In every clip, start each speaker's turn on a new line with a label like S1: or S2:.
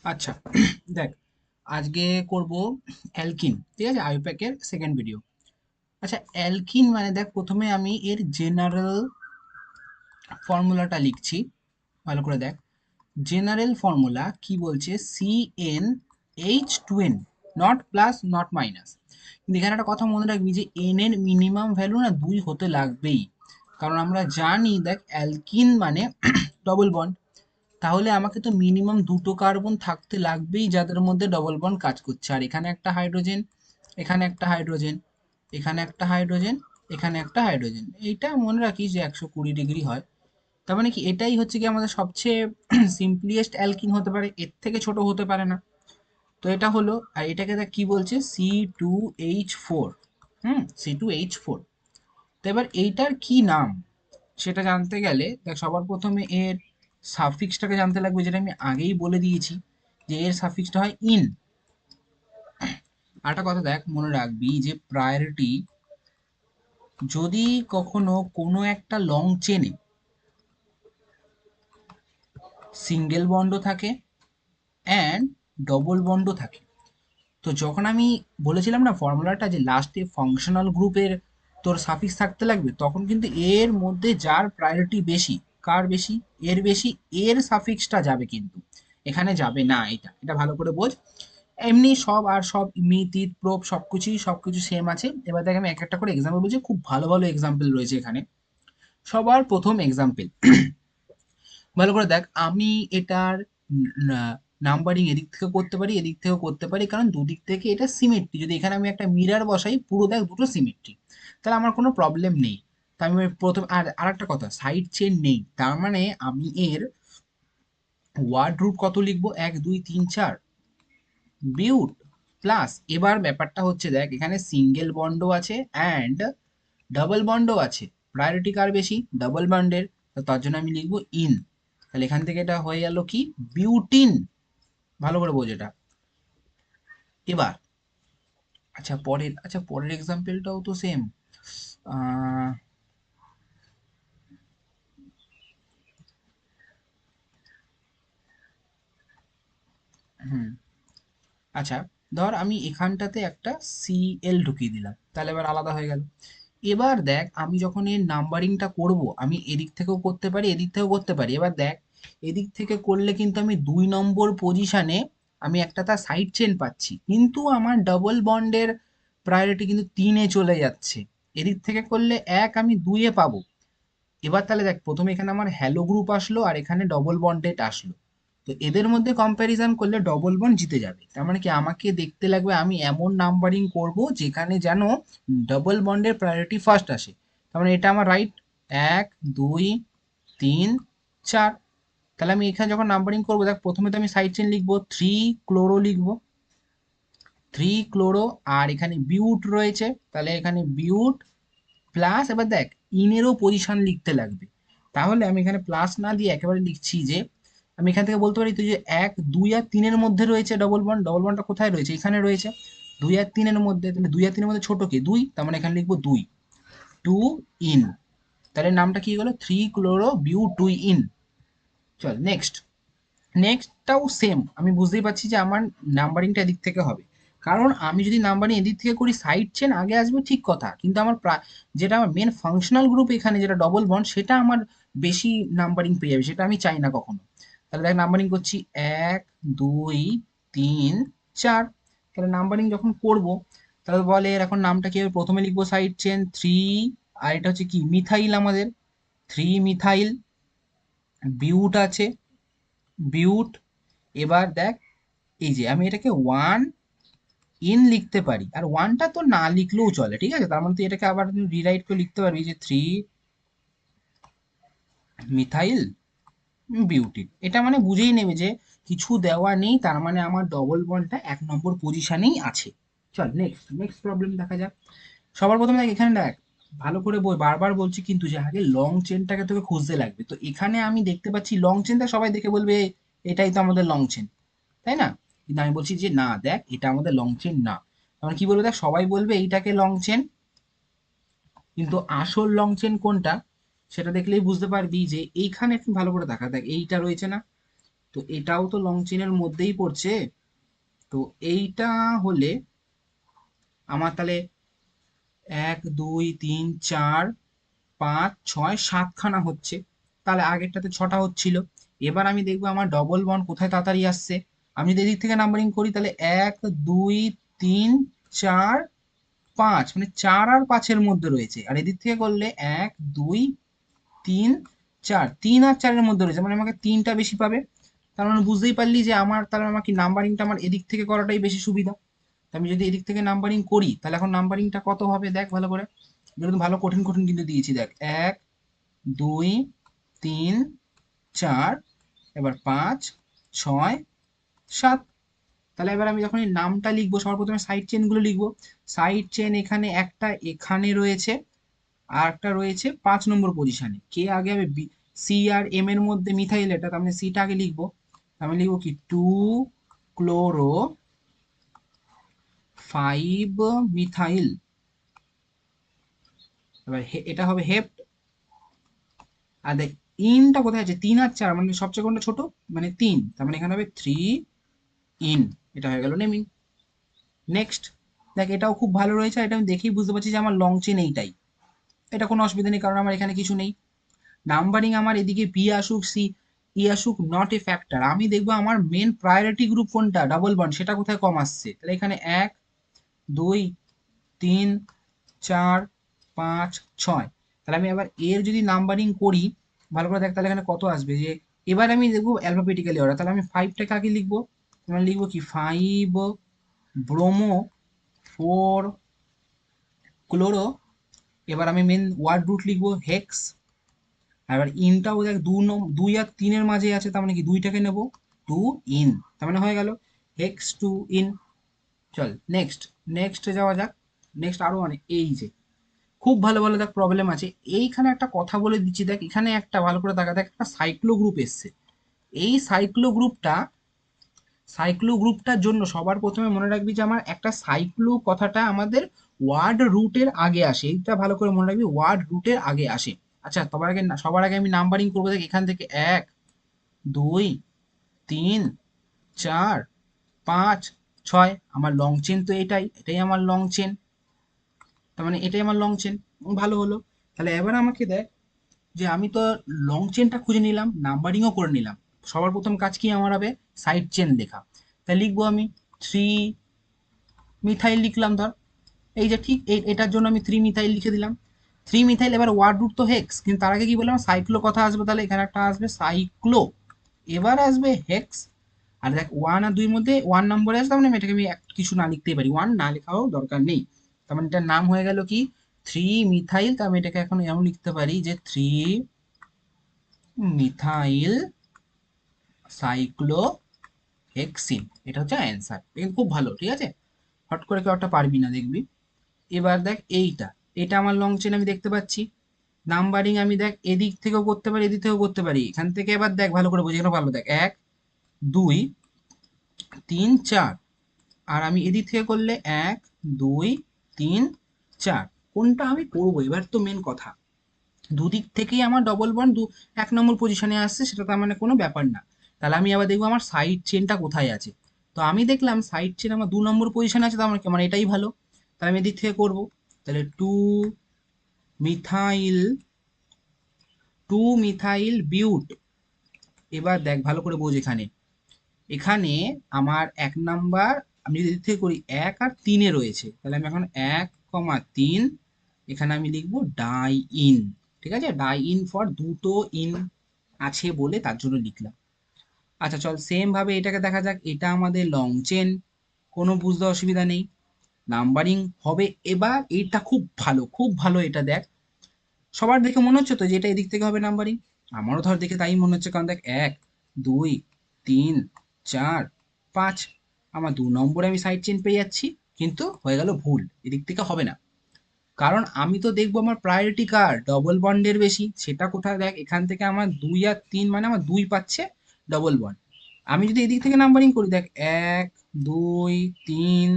S1: আচ্ছা দেখ, আজকে করব অ্যালকিন, ঠিক আছে? আইউপ্যাকের সেকেন্ড ভিডিও। আচ্ছা, অ্যালকিন মানে দেখ, প্রথমে আমি এর জেনারেল ফর্মুলাটা লিখছি, ভালো করে দেখ। জেনারেল ফর্মুলা কি বলছে? CnH2n, not plus not minus. কিন্তু এখানে একটা কথা মনে রাখবি যে এন এর মিনিমাম ভ্যালু না 2 হতে লাগবেই। কারণ আমরা জানি দেখ, অ্যালকিন মানে ডবল বন্ড। তাহলে আমাকে তো মিনিমাম দুটো কার্বন থাকতে লাগবেই যাদের মধ্যে ডবল বন্ড কাজ করছে। আর এখানে একটা হাইড্রোজেন, এখানে একটা হাইড্রোজেন, এখানে একটা হাইড্রোজেন, এখানে একটা হাইড্রোজেন। এইটা মনে রাখিস যে 120 ডিগ্রি হয়। তার মানে কি, এটাই হচ্ছে কি আমাদের সবচেয়ে সিম্পলিয়েস্ট অ্যালকিন হতে পারে, এর থেকে ছোট হতে পারে না। তো এটা হলো। আর এটাকে দেখ কি বলছে, C2H4। C2H4। তো এবার এইটার কি নাম সেটা জানতে গেলে দেখ, সবার প্রথমে এর সাফিক্সটাকে জানতে লাগবে, যেটা আমি আগেই বলে দিয়েছি যে এর সাফিক্সটা হয় ইন। আর একটা কথা দেখ, মনে রাখবি যে প্রায়োরিটি, যদি কখনো কোনো একটা লং চেনে সিঙ্গেল বন্ডও থাকে অ্যান্ড ডবল বন্ডও থাকে, তো যখন আমি বলেছিলাম না ফর্মুলাটা যে লাস্টে ফাংশনাল গ্রুপের তোর সাফিক্স থাকতে লাগবে, তখন কিন্তু এর মধ্যে যার প্রায়োরিটি বেশি, কার বেশি, এর বেশি, এর সাফিক্সটা যাবে, কিন্তু এখানে যাবে না। এটা এটা ভালো করে বোঝ। এমনি সব আর সব মিতিত প্রোপ সবকিছু সেম আছে। এবার দেখ, আমি এক একটা করে এক্সাম্পল বলছি, খুব ভালো ভালো এক্সাম্পল রয়েছে এখানে। সবার প্রথম এক্সাম্পল, ভালো করে দেখ। আমি এটার নাম্বারিং এদিক থেকে করতে পারি, এদিক থেকেও করতে পারি, কারণ দুদিক থেকে এটা সিমেট্রি। যদি এখানে আমি একটা মিরার বসাই, পুরো দেখ দুটো সিমেট্রি, তাহলে আমার কোনো প্রবলেম নেই। তা আমি প্রথম আর একটা কথা, সাইড চেন নেই, তার মানে আমি এর ওয়ার্ড রুট কত লিখবো? 1 2 3 4 বিউট প্লাস। এবার ব্যাপারটা হচ্ছে দেখ, এখানে সিঙ্গেল বন্ডও আছে অ্যান্ড ডাবল বন্ডও আছে। প্রায়োরিটি কার বেশি? ডাবল বন্ডের। তো তার জন্য আমি লিখবো ইন। তাহলে এখান থেকে এটা হয়ে গেল কি, বিউটিন। ভালো করে বোঝ এটা। এবার পরের এক্সাম্পলটাও তো সেম। আহ হুম আচ্ছা, ধর আমি এখানটাতে একটা Cl ঢুকিয়ে দিলাম, তাহলে এবার আলাদা হয়ে গেল। এবার দেখ, আমি যখন এর নাম্বারিংটা করব, আমি এদিক থেকেও করতে পারি, এদিক থেকেও করতে পারি। এবার দেখ, এদিক থেকে করলে কিন্তু আমি 2 নম্বর পজিশনে আমি একটা তার সাইড চেন পাচ্ছি, কিন্তু আমার ডবল বন্ডের প্রায়োরিটি কিন্তু 3-এ চলে যাচ্ছে। এদিক থেকে করলে আমি 2-এ পাবো। এবার তাহলে দেখ, প্রথমে এখানে আমার হ্যালো গ্রুপ আসলো আর এখানে ডবল বন্ডেড আসলো। তো এদের মধ্যে কম্প্যারিজন করলে ডবল বন্ড জিতে যাবে। তার মানে কি, আমাকে দেখতে লাগবে আমি এমন নাম্বারিং করব যেখানে যেন ডবল বন্ডের প্রায়োরিটি ফার্স্ট আসে। তার মানে এটা আমার রাইট। 1 2 3 4। তাহলে আমি এখানে যখন নাম্বারিং করবো, দেখ প্রথমে তো আমি সাইড চেন লিখবো, 3 ক্লোরো লিখবো, 3 ক্লোরো। আর এখানে বিউট রয়েছে, তাহলে এখানে বিউট প্লাস। এবার দেখ, ইনেরও পজিশন লিখতে লাগবে। তাহলে আমি এখানে প্লাস না দিয়ে একেবারে লিখছি যে, আমি এখান থেকে বলতে পারি তুই যে 1 2 আর 3-এর মধ্যে রয়েছে ডবল বন্ড। ডবল বন্ডটা কোথায় রয়েছে? এখানে রয়েছে 2 আর 3-এর মধ্যে। তাহলে 2 আর 3-এর মধ্যে ছোট কি? 2। তার মানে এখানে লিখবো 2, 2 ইন। তাহলে নামটা কি হলো? 3 ক্লোরো বিউ 2 ইন। চল নেক্সট। নেক্সটটাও সেম। আমি বুঝতেই পারছি যে আমার নাম্বারিংটা এদিক থেকে হবে, কারণ আমি যদি নাম্বারিং এদিক থেকে করি, সাইড চেন আগে আসবে, ঠিক কথা, কিন্তু আমার যেটা আমার মেন ফাংশনাল গ্রুপ এখানে যেটা ডবল বন্ড, সেটা আমার বেশি নাম্বারিং পেয়ে যাবে, সেটা আমি চাই না কখনো। তাহলে দেখ, নাম্বারিং করছি 1 2 3 4। তাহলে নাম্বারিং যখন করব, তাহলে বলে এর এখন নামটা কি হবে? প্রথমে লিখবো সাইড চেন 3, আর এটা হচ্ছে কি, মিথাইল আমাদের, 3 মিথাইল। বিউট আছে, বিউট। এবার দেখ, এই যে আমি এটাকে 1 ইন লিখতে পারি, আর ওয়ানটা তো না লিখলেও চলে, ঠিক আছে? তার মানে তুই এটাকে আবার রিরাইট করে লিখতে পারবি যে 3 মিথাইল বিউটিন। এটা মানে বুঝেই নেবে যে কিছু দেওয়া নেই, তার মানে আমার ডবল বন্ডটা 1 নম্বর পজিশনেই আছে। চল নেক্সট নেক্সট প্রবলেম দেখা যাক। সবার প্রথমে দেখ, এখানে দেখ, ভালো করে বই, বারবার বলছি কিন্তু, যে আগে লং চেনটাকে তোকে খুঁজতে লাগবে। তো এখানে আমি দেখতে পাচ্ছি লং চেনটা, সবাই দেখে বলবে এটাই তো আমাদের লং চেন, তাই না? কিন্তু আমি বলছি যে না, দেখ এটা আমাদের লং চেন না। তখন কি বলবে? দেখ, সবাই বলবে এইটাকে লং চেন, কিন্তু আসল লং চেন কোনটা সেটা দেখলেই বুঝতে পারবি। যে এইখানে একটু ভালো করে দেখা, দেখ এইটা রয়েছে না, তো এটাও তো লং চেনের মধ্যেই পড়ছে। তো এইটা হলে আমার তাহলে 1 2 3 4 5 6 7খানা হচ্ছে। তাহলে আগেরটাতে 6টা হচ্ছিল। এবার আমি দেখবো আমার ডবল বন্ড কোথায় তাড়াতাড়ি আসছে। আমি যদি এদিক থেকে নাম্বারিং করি তাহলে 1 2 3 4 5, মানে 4 আর 5-এর মধ্যে রয়েছে। আর এদিক থেকে করলে 1 2 3 4, 3 আর 4-এর মধ্যে রয়েছে, মানে আমাকে 3টা বেশি পাবে। তার মানে বুঝতেই পারলি যে আমার তাহলে আমাকে নাম্বারিংটা আমার এদিক থেকে করাটাই বেশি সুবিধা। তো আমি যদি এদিক থেকে নাম্বারিং করি তাহলে এখন নাম্বারিংটা কত হবে দেখ ভালো করে। এগুলো কিন্তু ভালো কঠিন কঠিন কিন্তু দিয়েছি দেখ। 1 2 3 4, এবার 5 6 7। তাহলে এবার আমি যখন এই নামটা লিখবো সবার প্রথমে সাইড চেন গুলো লিখবো। সাইড চেন এখানে একটা এখানে রয়েছে, আর একটা রয়েছে 5 নম্বর পজিশনে। কে আগে হবে? সি আর এম এর মধ্যে মিথাইল, এটা তার মানে সিটা আগে লিখবো। আমি লিখবো কি 2 ক্লোরো 5 মিথাইল। এবার এটা হবে হেপ্ট। আর দেখ ইনটা কোথায় আছে? 3 আর 4, মানে সবচেয়ে কোনটা ছোট? মানে 3, তার মানে এখানে হবে 3 ইন। এটা হয়ে গেল নেমিং। নেক্সট। দেখ এটাও খুব ভালো রয়েছে, এটা আমি দেখেই বুঝতে পারছি যে আমার লং চেন এইটাই। এটা কোনো অসুবিধা নেই, কারণ আমার এখানে কিছু নেই। নাম্বারিং আমার এদিকে বি আসুক সি ই আসুক, নট এ ফ্যাক্টর। আমি দেখবো আমার মেন প্রায়োরিটি গ্রুপ কোনটা, ডাবল বন্ড, সেটা কোথায় কম আসছে। তাহলে এখানে 1 2 3 4 5 6। তাহলে আমি আবার এর যদি নাম্বারিং করি ভালো করে দেখ, তাহলে এখানে কত আসবে যে এবার আমি দেখবো অ্যালফাবেটিক্যালি অর্ডার। তাহলে আমি 5টাকে আগে লিখবো। তাহলে লিখবো কি 5 ব্রোমো 4 ক্লোরো। এবার আমি মেন ওয়ার্ড রুট লিখবো হেক্স। আর এবার ইনটাও দেখ 2 আর 3-এর মাঝে আছে, তার মানে কি 2টাকে নেবো 2 ইন। তার মানে হয়ে গেল Hex 2 ইন। চল নেক্সট। নেক্সটে যাওয়া যাক। নেক্সট আরো অনেক, এই যে খুব ভালো ভালো দেখ প্রবলেম আছে। এইখানে একটা কথা বলে দিচ্ছি দেখ, এখানে একটা ভালো করে দেখা দেখ, একটা সাইক্লো গ্রুপ এসছে। এই সাইক্লো গ্রুপটার জন্য সবার প্রথমে মনে রাখবি যে আমার একটা সাইক্লো কথাটা আমাদের ওয়ার্ড রুটের আগে আসে। এইটা ভালো করে মনে রাখবি, ওয়ার্ড রুটের আগে আসে। আচ্ছা সবার আগে আমি নাম্বারিং করবো দেখ, এখান থেকে 1 2 3 4 5 6। আমার লং চেন তো এটাই, এটাই আমার লং চেন। তার মানে এটাই আমার লং চেন। ভালো হলো। তাহলে এবার আমাকে দেখ যে আমি তো লং চেনটা খুঁজে নিলাম, নাম্বারিংও করে নিলাম। সবার প্রথম কাজ কি আমার হবে? সাইড চেন লেখা। তাই লিখবো আমি 3 মিথাইল লিখলাম ধর। এই যে ঠিক এটার জন্য আমি 3 মিথাইল লিখে দিলাম। 3 মিথাইল। এবার ওয়ার্ড রুট তো হেক্স, কিন্তু তার আগে কি বললাম? সাইক্লো কথা আসবে, তাহলে এখানে একটা আসবে সাইক্লো। এবার আসবে হেক্স। আর দেখ 1 আর 2-এর মধ্যে 1 নম্বরে আসবে, তার মানে এটাকে আমি কিছু না লিখতেই পারি, 1 না লেখাও দরকার নেই। তার মানে এটার নাম হয়ে গেল কি 3 মিথাইল। তার মানে এটাকে এখন এমন লিখতে পারি যে 3 মিথাইল সাইক্লো হেক্সিন। এটা হচ্ছে অ্যান্সার। কিন্তু খুব ভালো, ঠিক আছে। হট করে কেউ একটা পারবি না দেখবি। এবার দেখ এইটা, এটা আমার লং চেন আমি দেখতে পাচ্ছি। নাম্বারিং আমি দেখ এদিক থেকেও করতে পারি, এদিক থেকেও করতে পারি। এখান থেকে এবার দেখ ভালো করে বুঝে, এখানে ভালো দেখ 1 2 3 4। আর আমি এদিক থেকে করলে 1 2 3 4। কোনটা আমি করবো এবার তো মেন কথা। দুদিক থেকেই আমার ডবল বন্ড 1 নম্বর পজিশনে আসছে, সেটা তার মানে কোনো ব্যাপার না। তাহলে আমি আবার দেখবো আমার সাইড চেনটা কোথায় আছে। তো আমি দেখলাম সাইড চেন আমার 2 নম্বর পজিশনে আছে, তার মানে কি আমার এটাই ভালো। তাহলে আমি এদিক থেকে করবো। তাহলে মিথাইল 2 মিথাইল বিউট। এবার দেখ ভালো করে বোঝ, এখানে এখানে আমার 1 নাম্বার, আমি যদি এদিক থেকে করি 1 আর 3-এ রয়েছে, তাহলে আমি এখন 1 3 এখানে আমি লিখবো ডাই ইন। ঠিক আছে, ডাই ইন ফর দুটো ইন আছে বলে তার জন্য লিখলাম। আচ্ছা চল সেম ভাবে এটাকে দেখা যাক। এটা আমাদের লং চেন, কোনো বুঝতে অসুবিধা নেই। নাম্বারিং হবে এবার, এটা খুব ভালো খুব ভালো। এটা দেখ সবার দেখে মনে হচ্ছে তো যে এটা এদিক থেকে হবে নাম্বারিং। আমারও ধর দেখে তাই মনে হচ্ছে, কারণ দেখ 1 2 3 4 5, আমার 2 নম্বরে আমি সাইড চেন পেয়ে যাচ্ছি। কিন্তু হয়ে গেল ভুল, এদিক থেকে হবে না। কারণ আমি তো দেখবো আমার প্রায়োরিটি কার ডবল বন্ডের বেশি, সেটা কোথায় দেখ, এখান থেকে আমার 2 আর 3, মানে আমার 2 পাচ্ছে ডবল বন্ড। আমি যদি এদিক থেকে নাম্বারিং করি দেখ 1 2 3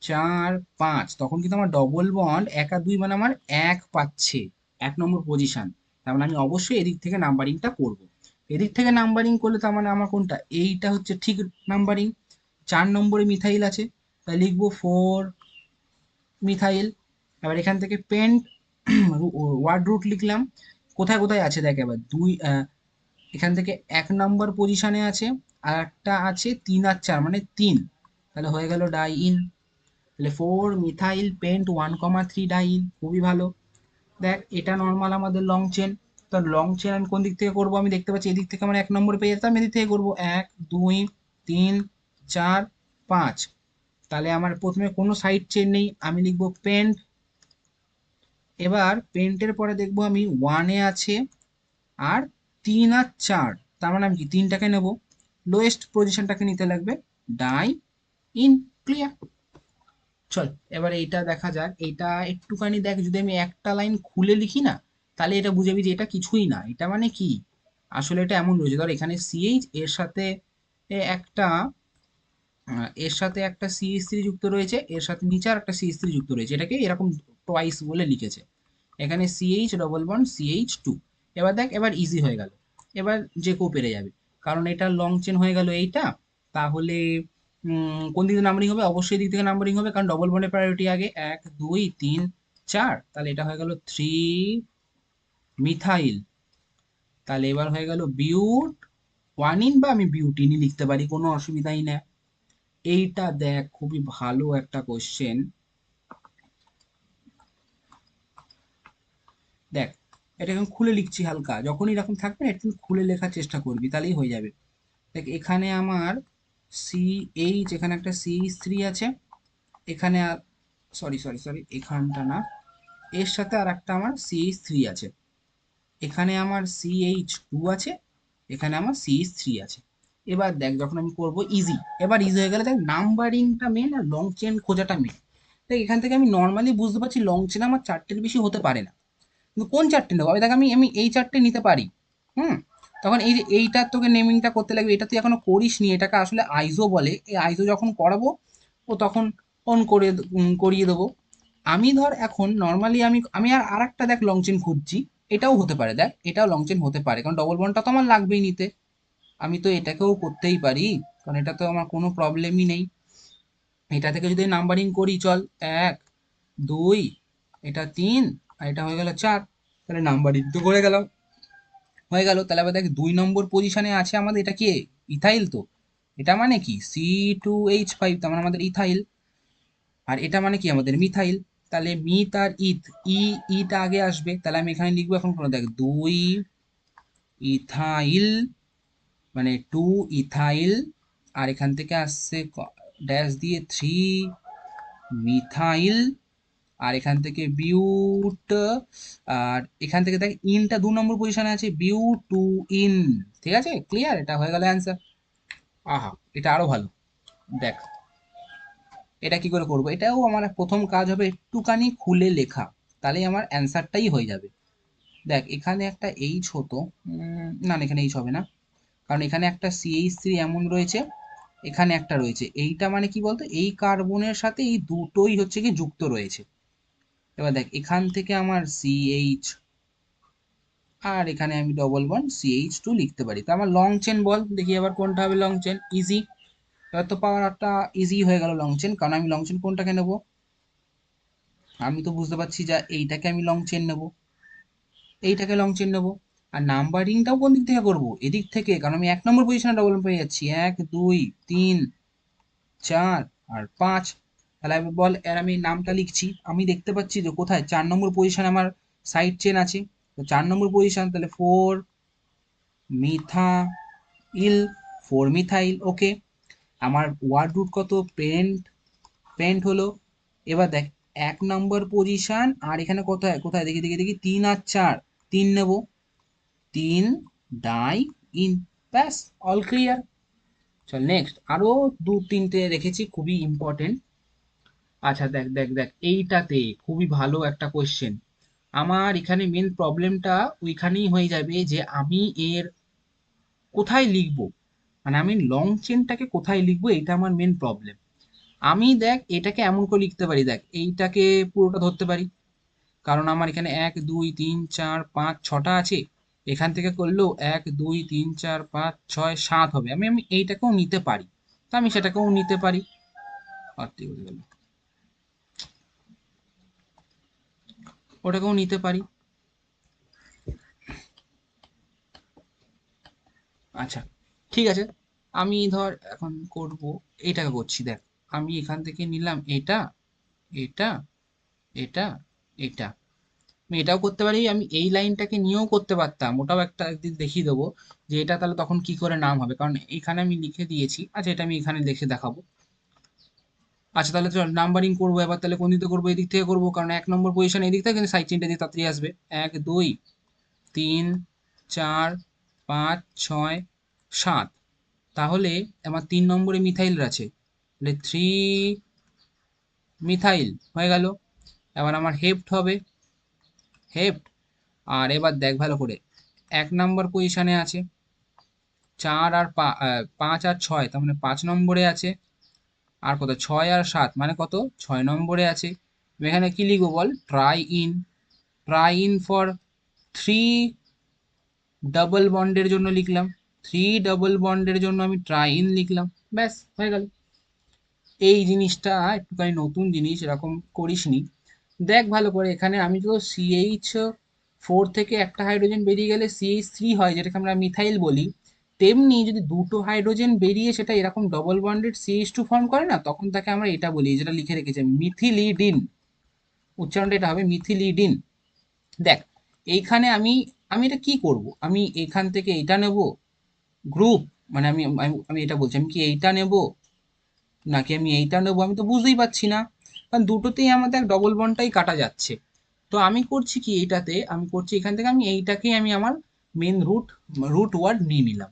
S1: 4 5, তখন কিন্তু আমার ডবল বন্ড 1 আর 2, মানে আমার 1 পাচ্ছে 1 নম্বর পজিশন। তার মানে আমি অবশ্যই এদিক থেকে নাম্বারিংটা করব। এদিক থেকে নাম্বারিং করলে তার মানে আমার কোনটা এইটা হচ্ছে ঠিক নাম্বারিং। 4 নম্বরে মিথাইল আছে, তাই লিখবো 4 মিথাইল। এবার এখান থেকে পেন্ট ওয়ার্ড রুট লিখলাম। কোথায় কোথায় আছে দেখ, এবার এখান থেকে 1 নম্বর পজিশনে আছে, আর একটা আছে 3 আর 4 মানে 3, তাহলে হয়ে গেল ডাইইন। তাহলে 4 মিথাইল পেন্ট 1,3 ডাইইন, খুবই ভালো। দেখ এটা নর্মাল আমাদের লং চেন। তো লং চেন আমি কোন দিক থেকে করবো, আমি দেখতে পাচ্ছি এদিক থেকে আমার 1 নম্বরে পেয়ে যেতাম, এদিক থেকে করবো 1 2 3 4 5। তাহলে আমার প্রথমে কোনো সাইড চেন নেই, আমি লিখবো পেন্ট। এবার পেন্টের পরে দেখবো আমি 1 এ আছে আর 3 আর 4, তার মানে আমি কি 3টাকে নেব, লোয়েস্ট পজিশনটাকে নিতে লাগবে, ডাই ইন। ক্লিয়ার? চল এবার এইটা দেখা যাক। এইটা একটুখানি দেখ, যদি আমি একটা লাইন খুলে লিখি না, তাহলে এটা বুঝাবি যে এটা কিছুই না। এটা মানে কি, আসলে এটা এমন রয়েছে, ধর এখানে সিএইচ এর সাথে একটা এর সাথে একটা সিএইচ থ্রি যুক্ত রয়েছে, এর সাথে নিচে আর একটা সিএইচ থ্রি যুক্ত রয়েছে, এটাকে এরকম টোয়াইস বলে লিখেছে। এখানে CH double bond CH two. এবার দেখ, এবার ইজি হয়ে গেল, এবার যে কেউ পেরে যাবে, কারণ এটা লং চেন হয়ে গেল এইটা। তাহলে কোন দিকে নাম্বারিং হবে, অবশ্যই দিক থেকে নাম্বারিং হবে, কারণ ডবল বন্ডের প্রায়োরিটি আগে, 1 2 3 4, তাহলে এটা হয়ে গেল 3 মিথাইল। তাহলে এবার হয়ে গেল বিউট ওয়ানিন, বা আমি বিউটিনই লিখতে পারি, কোনো অসুবিধাই না। এইটা দেখ খুবই ভালো একটা কোশ্চেন। দেখ এটা এখন খুলে লিখছি হালকা, যখনই এরকম থাকবে না একটু খুলে লেখার চেষ্টা করবি, তাহলেই হয়ে যাবে। দেখ এখানে আমার সিএইচ, এখানে একটা সিএইচ থ্রি আছে, এখানে আর সরি সরি সরি এখানটা না, এর সাথে আর একটা আমার সিএইচ থ্রি আছে, এখানে আমার সিএইচ টু আছে, এখানে আমার সিএইচ থ্রি আছে। এবার দেখ যখন আমি করব ইজি, এবার ইজি হয়ে গেলে দেখ নাম্বারিংটা মেন আর লং চেন খোঁজাটা মেন। দেখ এখান থেকে আমি নর্মালি বুঝতে পারছি লং চেন আমার 4টের বেশি হতে পারে না, কিন্তু কোন 4টে নেবো, দেখ আমি আমি এই 4টে নিতে পারি। হুম, তখন এই যে এইটার তোকে নেমিংটা করতে লাগবে, এটা তুই এখনো করিস নি, এটাকে আসলে আইজো বলে। এই আইজো যখন করাবো ও তখন অন করে করিয়ে দেবো। আমি ধর এখন নর্মালি আমি আমি আর আরেকটা দেখ লং চেন খুঁজছি, এটাও হতে পারে, দেখ এটাও লং চেন হতে পারে, কারণ ডবল বন্ডটা তো আমার লাগবেই নিতে, আমি তো এটাকেও করতেই পারি, কারণ এটা তো আমার কোনো প্রবলেমই নেই। এটা থেকে যদি নাম্বারিং করি, চল 1 2, এটা 3, আর এটা হয়ে গেল 4, তাহলে নাম্বারিং তো করে গেলাম, হয়ে গেল। তাহলে আবার দেখ 2 নম্বর পজিশনে আছে আমাদের, এটা কি ইথাইল, তো এটা মানে কি C2H5, তার মানে আমাদের ইথাইল। আর এটা মানে কি আমাদের মিথাইল। তাহলে মিথ আর ইথ, ইটা আগে আসবে, তাহলে আমি এখানে লিখবো এখন কোনো দেখ 2 ইথাইল, মানে 2 ইথাইল, আর এখান থেকে আসছে ড্যাশ দিয়ে 3 মিথাইল, আর এখান থেকে বিউট, আর এখান থেকে দেখ ইনটা 2 নম্বর পজিশনে আছে, বিউট টু ইন। ঠিক আছে, ক্লিয়ার? এটা হয়ে গেল অ্যান্সার। আহা, এটা আরো ভালো। দেখ এটা কি করে করবো, এটাও আমার প্রথম কাজ হবে একটুখানি খুলে লেখা, তাহলেই আমার অ্যান্সারটাই হয়ে যাবে। দেখ এখানে একটা এইচ হতো, না না, এখানে এইচ হবে না, কারণ এখানে একটা সিএইচ থ্রি এমন রয়েছে, এখানে একটা রয়েছে, এইটা মানে কি বলতো, এই কার্বনের সাথে এই দুটোই হচ্ছে কি যুক্ত রয়েছে। এবার দেখ এখান থেকে আমার সিএইচ, আর এখানে আমি ডবল বন্ড সিএইচ টু লিখতে পারি, তো আমার লং চেন বল দেখি এবার কোনটা হবে লং চেন। ইজি, এবার তো পাওয়ার একটা ইজি হয়ে গেল লং চেন, কারণ আমি লং চেন কোনটাকে নেবো, আমি তো বুঝতে পারছি যা এইটাকে আমি লং চেন নেবো, এইটাকে লং চেন নেবো। আর নাম্বারিংটাও কোন দিক থেকে করবো, এদিক থেকে, কারণ আমি 1 নম্বর পজিশনে ডবল পেয়ে যাচ্ছি, 1 2 3 4 আর 5। তাহলে আমি বল, এর আমি নামটা লিখছি, আমি দেখতে পাচ্ছি যে কোথায় 4 নম্বর পজিশনে আমার সাইড চেন আছে, তো 4 নম্বর পজিশন, তাহলে 4 মিথাইল, 4 মিথাইল, ওকে। আমার ওয়ার্ড রুট কত, পেন্ট, পেন্ট হলো। এবার দেখ 1 নম্বর পজিশন, আর এখানে কোথায় কোথায় দেখি দেখি দেখি 3 আর 4, 3 নেব, 3 ডাই ইন, ব্যাস, অল ক্লিয়ার। চল নেক্সট, আরো 2 3টে রেখেছি খুবই ইম্পর্টেন্ট। আচ্ছা দেখ দেখ দেখ, এইটাতে খুবই ভালো একটা কোয়েশ্চেন। আমার এখানে মেন প্রবলেমটা ওইখানেই হয়ে যাবে, যে আমি এর কোথায় লিখবো, মানে আমি লং চেনটাকে কোথায় লিখবো, এটা আমার মেন প্রবলেম। আমি দেখ এটাকে এমন করে লিখতে পারি, দেখ এইটাকে পুরোটা ধরতে পারি, কারণ আমার এখানে 1 2 3 4 5 6টা আছে, এখান থেকে করলেও 1 2 3 4 5 6 7 হবে। আমি আমি এইটাকেও নিতে পারি, তো আমি সেটাকেও নিতে পারি। অর্ধেক হয়ে গেল, ওটাকেও নিতে পারি। আচ্ছা, ঠিক আছে। আমি ধর এখন করব, এইটাকে করছি দেখ। আমি এখান থেকে নিলাম এটা, এটা, এটা, এটা। আমি এটাও করতে পারি, আমি এই লাইনটাকে নিয়েও করতে পারতাম, ওটাও একটা একদিন দেখিয়ে দেবো যে এটা তাহলে তখন কি করে নাম হবে, কারণ এখানে আমি লিখে দিয়েছি। আচ্ছা, এটা আমি এখানে লিখে দেখাবো। আচ্ছা, তাহলে চল নাম্বারিং করবো এবার। তাহলে কোন দিক থেকে করবো? এদিক থেকে করবো, কারণ 1 নম্বর পজিশন এদিক থেকে, কিন্তু সাইড চেনটা দিয়ে তাড়াতাড়ি আসবে। 1 2 3 4 5 6 7। তাহলে আমার 3 নম্বরে মিথাইল আছে, তাহলে 3 মিথাইল হয়ে গেল। এবার আমার হেপ্ট হবে, হেপ্ট। আর এবার দেখ ভালো করে, 1 নম্বর পজিশনে আছে 5 আর 6, তার মানে 5 নম্বরে আছে। আর কত? 6 আর 7 মানে কত? 6 নম্বরে আছে। এখানে কি লিখবো বল? Triene. Triene for 3 double বন্ডের জন্য লিখলাম, 3 ডাবল বন্ডের জন্য আমি ট্রাই ইন লিখলাম। ব্যাস হয়ে গেল। এই জিনিসটা একটুখানি নতুন জিনিস, এরকম করিসনি। দেখ ভালো করে, এখানে আমি তো CH4 থেকে একটা হাইড্রোজেন বেরিয়ে গেলে CH3 হয়, যেটাকে আমরা মিথাইল বলি। তেমনি যদি দুটো হাইড্রোজেন বেরিয়ে সেটা এরকম ডবল বন্ডেড CH2 ফর্ম করে না, তখন তাকে আমরা এটা বলি, যেটা লিখে রেখেছে, মিথিলিডিন। উচ্চারণটা এটা হবে মিথিলিডিন। দেখ, এইখানে আমি আমি এটা কি করব? আমি এখান থেকে এটা নেব গ্রুপ, মানে আমি আমি আমি এটা বলছি, আমি কি এইটা নেব নাকি আমি এইটা নেবো? আমি তো বুঝতেই পারছি না, কারণ দুটোতেই আমাদের ডবল বন্ডটাই কাটা যাচ্ছে। তো আমি করছি কি, এইটাতে আমি করছি, এখান থেকে আমি এইটাকেই আমি আমার মেন রুট ওয়ার্ড নিয়ে নিলাম।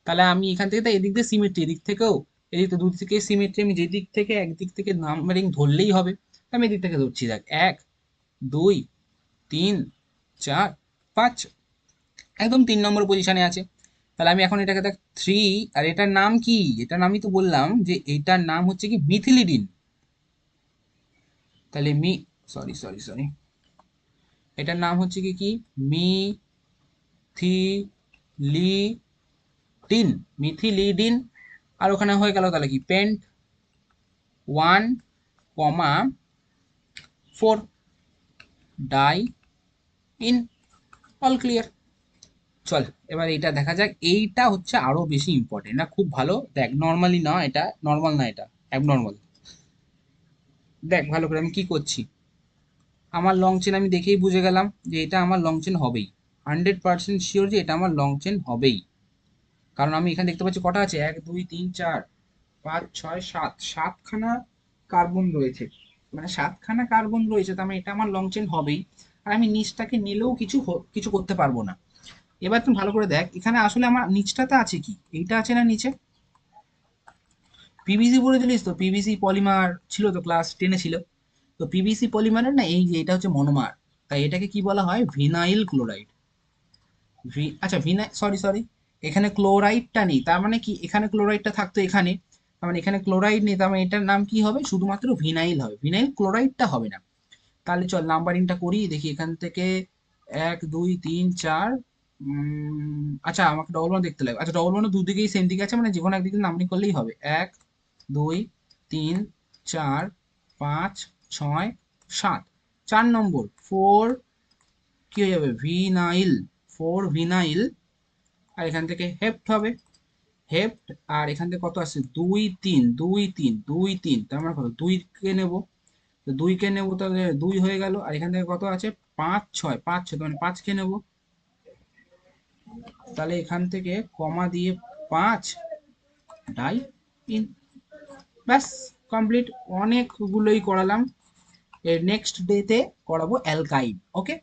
S1: তাহলে আমি এখান থেকে, তো এদিক দিয়ে সিমেট্রি, এদিক থেকেও, এদিক তো দুদিক থেকে সিমেট্রি, আমি যেদিক থেকে একদিক থেকে নাম্বারিং ধরলেই হবে। আমি এদিক থেকে ধরছি, দেখ 1 2 3 4 5, একদম 3 নম্বর পজিশনে আছে। তাহলে আমি এখন এটাকে দেখ 3, আর এটার নাম কি? এটার নামই তো বললাম যে এইটার নাম হচ্ছে কি মিথিলিডিন। তাহলে সরি সরি সরি, এটার নাম হচ্ছে কি কি? মিথিলিডিন। মিথিলিডিন। আর ওখানে হয়ে গেল তাহলে কি? Pent 1, 4 diene. All clear. চল এবার এইটা দেখা যাক। এইটা হচ্ছে আরো বেশি ইম্পর্টেন্ট, না খুব ভালো দেখ। নর্মালি না, এটা নর্মাল না, এটা অ্যাবনর্মাল। দেখ ভালো করে আমি কি করছি। আমার লং চেন আমি দেখেই বুঝে গেলাম যে এটা আমার লং চেন হবেই। 100% শিওর যে এটা আমার লং চেন হবেই। কারণ আমি এখানে দেখতে পাচ্ছি কটা আছে, 1 2 3 4 5 6 7, 7খানা কার্বন রয়েছে। মানে 7খানা কার্বন রয়েছে, তার মানে এটা আমার লং চেন হবেই। আর আমি নিচটাকে নিলেও কিছু করতে পারবো না। এবার তুমি ভালো করে দেখ, এখানে আসলে আমার নিচটাতে আছে কি? এইটা আছে না নিচে? পিভিসি পড়েছিলিস তো? পিভিসি পলিমার ছিল তো, ক্লাস 10-এ ছিল। তো পিভিসি পলিমারের না, এই যে এটা হচ্ছে মনোমার। তাই এটাকে কি বলা হয়? Vinyl chloride. আচ্ছা, সরি সরি, এখানে ক্লোরাইডটা নেই, তার মানে কি এখানে ক্লোরাইডটা থাকতো এখানে, তার মানে এখানে ক্লোরাইড নেই, তার মানে এটার নাম কি হবে? শুধুমাত্র ভিনাইল হবে, ভিনাইল ক্লোরাইডটা হবে না। তাহলে চল নাম্বারিংটা করি দেখি এখান থেকে। 1 2 3 4। আচ্ছা, আমাকে ডবল ওয়ান দেখতে লাগবে। আচ্ছা, ডবল ওয়ান দুদিকেই সেম দিকে আছে, মানে যে কোনো একদিকে নাম্বারিং করলেই হবে। 1 2 3 4 5 6 7। 4 নম্বর 4 কি হয়ে যাবে? ভিনাইল। 4 ভিনাইল। আর এখান থেকে হেপ্ট হবে, হেপ্ট। আর এখান থেকে কত আছে? 2 3 2 3 2 3, তার মানে কত? 2 কে নেবো, তো 2 কে নেবো, তাহলে 2 হয়ে গেল। আর এখান থেকে কত আছে? 5 6, 5 6, মানে 5 কে নেবো। তাহলে এখান থেকে কমা দিয়ে 5 ডাই ইন। ব্যাস, কমপ্লিট। অনেকগুলোই করালাম। এর নেক্সট ডেতে করাবো অ্যালকাইন। ওকে।